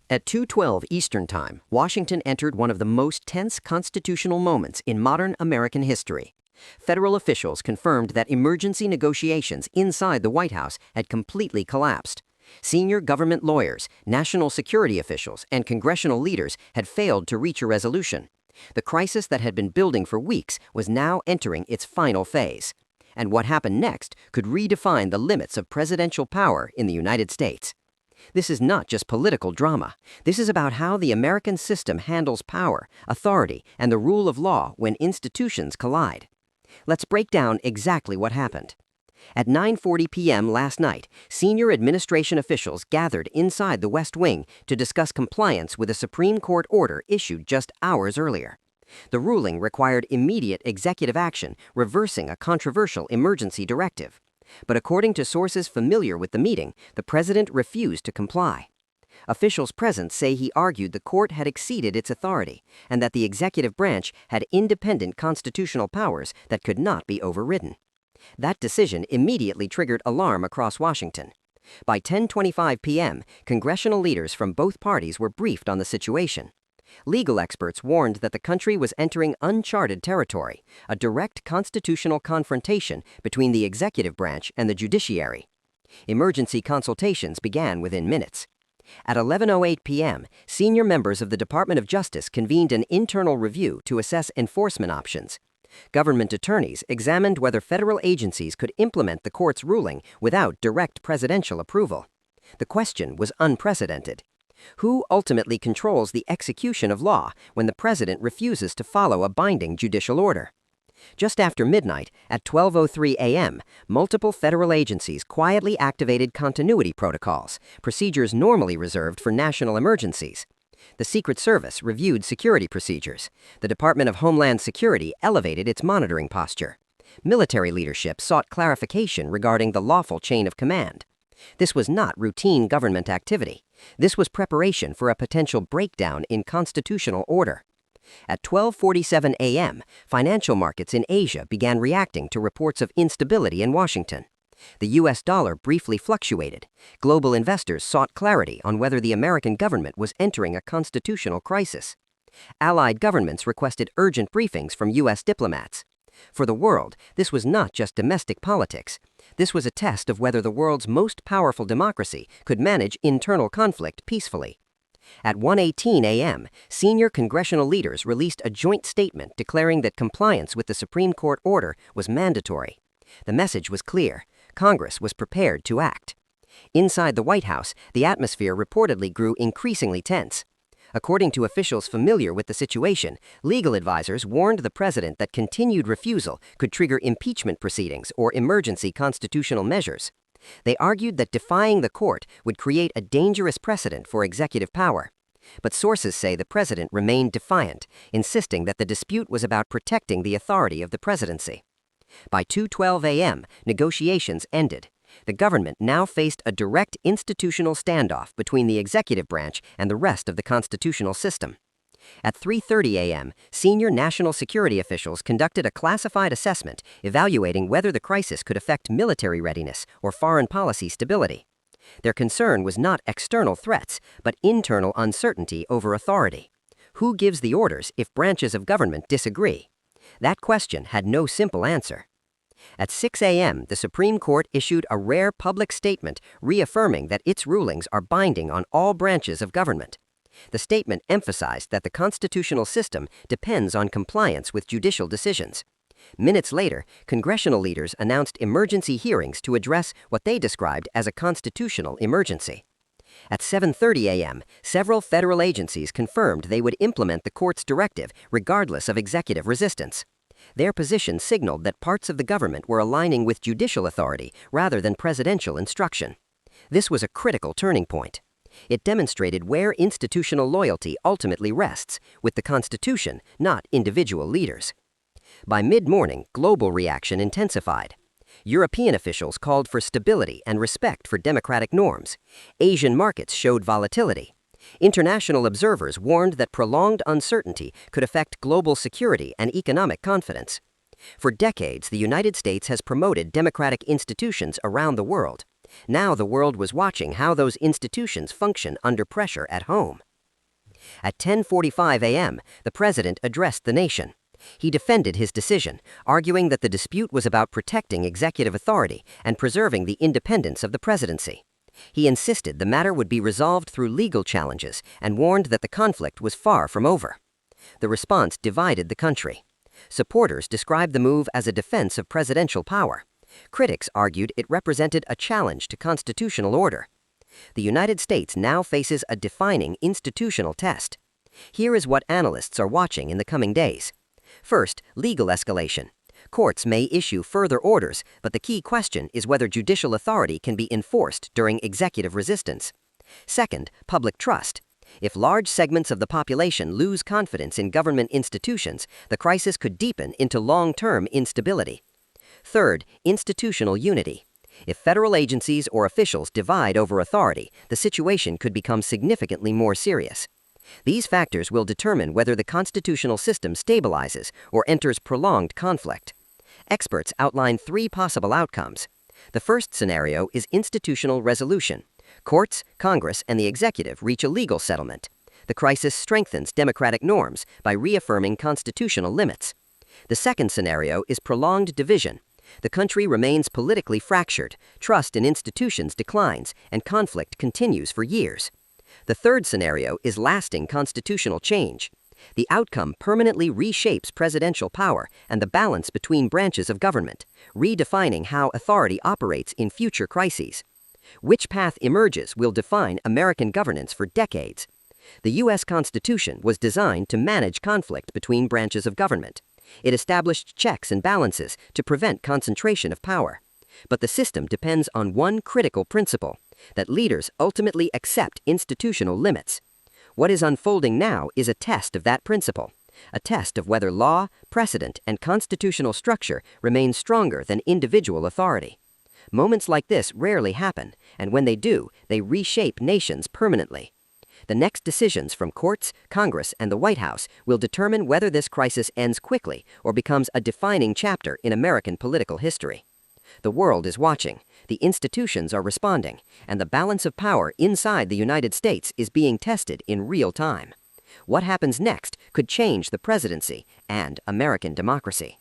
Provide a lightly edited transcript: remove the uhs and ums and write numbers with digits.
At 2:12 Eastern Time, Washington entered one of the most tense constitutional moments in modern American history. Federal officials confirmed that emergency negotiations inside the White House had completely collapsed. Senior government lawyers, national security officials, and congressional leaders had failed to reach a resolution. The crisis that had been building for weeks was now entering its final phase. And what happened next could redefine the limits of presidential power in the United States. This is not just political drama. This is about how the American system handles power, authority, and the rule of law when institutions collide. Let's break down exactly what happened. At 9:40 p.m. last night, senior administration officials gathered inside the West Wing to discuss compliance with a Supreme Court order issued just hours earlier. The ruling required immediate executive action, reversing a controversial emergency directive. But according to sources familiar with the meeting, the president refused to comply. Officials present say he argued the court had exceeded its authority and that the executive branch had independent constitutional powers that could not be overridden. That decision immediately triggered alarm across Washington. By 10:25 p.m., congressional leaders from both parties were briefed on the situation. Legal experts warned that the country was entering uncharted territory, a direct constitutional confrontation between the executive branch and the judiciary. Emergency consultations began within minutes. At 11:08 p.m., senior members of the Department of Justice convened an internal review to assess enforcement options. Government attorneys examined whether federal agencies could implement the court's ruling without direct presidential approval. The question was unprecedented. Who ultimately controls the execution of law when the president refuses to follow a binding judicial order? Just after midnight, at 12:03 a.m., multiple federal agencies quietly activated continuity protocols, procedures normally reserved for national emergencies. The Secret Service reviewed security procedures. The Department of Homeland Security elevated its monitoring posture. Military leadership sought clarification regarding the lawful chain of command. This was not routine government activity. This was preparation for a potential breakdown in constitutional order. At 12:47 a.m., financial markets in Asia began reacting to reports of instability in Washington. The U.S. dollar briefly fluctuated. Global investors sought clarity on whether the American government was entering a constitutional crisis. Allied governments requested urgent briefings from U.S. diplomats. For the world, this was not just domestic politics. This was a test of whether the world's most powerful democracy could manage internal conflict peacefully. At 1:18 a.m., senior congressional leaders released a joint statement declaring that compliance with the Supreme Court order was mandatory. The message was clear. Congress was prepared to act. Inside the White House, the atmosphere reportedly grew increasingly tense. According to officials familiar with the situation, legal advisors warned the president that continued refusal could trigger impeachment proceedings or emergency constitutional measures. They argued that defying the court would create a dangerous precedent for executive power. But sources say the president remained defiant, insisting that the dispute was about protecting the authority of the presidency. By 2:12 a.m., negotiations ended. The government now faced a direct institutional standoff between the executive branch and the rest of the constitutional system. At 3:30 a.m., senior national security officials conducted a classified assessment evaluating whether the crisis could affect military readiness or foreign policy stability. Their concern was not external threats, but internal uncertainty over authority. Who gives the orders if branches of government disagree? That question had no simple answer. At 6 a.m., the Supreme Court issued a rare public statement reaffirming that its rulings are binding on all branches of government. The statement emphasized that the constitutional system depends on compliance with judicial decisions. Minutes later, congressional leaders announced emergency hearings to address what they described as a constitutional emergency. At 7:30 a.m., several federal agencies confirmed they would implement the court's directive regardless of executive resistance. Their position signaled that parts of the government were aligning with judicial authority rather than presidential instruction. This was a critical turning point. It demonstrated where institutional loyalty ultimately rests, with the Constitution, not individual leaders. By mid-morning, global reaction intensified. European officials called for stability and respect for democratic norms. Asian markets showed volatility. International observers warned that prolonged uncertainty could affect global security and economic confidence. For decades, the United States has promoted democratic institutions around the world. Now the world was watching how those institutions function under pressure at home. At 10:45 a.m., the president addressed the nation. He defended his decision, arguing that the dispute was about protecting executive authority and preserving the independence of the presidency. He insisted the matter would be resolved through legal challenges and warned that the conflict was far from over. The response divided the country. Supporters described the move as a defense of presidential power. Critics argued it represented a challenge to constitutional order. The United States now faces a defining institutional test. Here is what analysts are watching in the coming days. First, legal escalation. Courts may issue further orders, but the key question is whether judicial authority can be enforced during executive resistance. Second, public trust. If large segments of the population lose confidence in government institutions, the crisis could deepen into long-term instability. Third, institutional unity. If federal agencies or officials divide over authority, the situation could become significantly more serious. These factors will determine whether the constitutional system stabilizes or enters prolonged conflict. Experts outline three possible outcomes. The first scenario is institutional resolution. Courts, Congress, and the executive reach a legal settlement. The crisis strengthens democratic norms by reaffirming constitutional limits. The second scenario is prolonged division. The country remains politically fractured, trust in institutions declines, and conflict continues for years. The third scenario is lasting constitutional change. The outcome permanently reshapes presidential power and the balance between branches of government, redefining how authority operates in future crises. Which path emerges will define American governance for decades. The U.S. Constitution was designed to manage conflict between branches of government. It established checks and balances to prevent concentration of power. But the system depends on one critical principle, that leaders ultimately accept institutional limits. What is unfolding now is a test of that principle, a test of whether law, precedent, and constitutional structure remain stronger than individual authority. Moments like this rarely happen, and when they do, they reshape nations permanently. The next decisions from courts, Congress, and the White House will determine whether this crisis ends quickly or becomes a defining chapter in American political history. The world is watching, the institutions are responding, and the balance of power inside the United States is being tested in real time. What happens next could change the presidency and American democracy.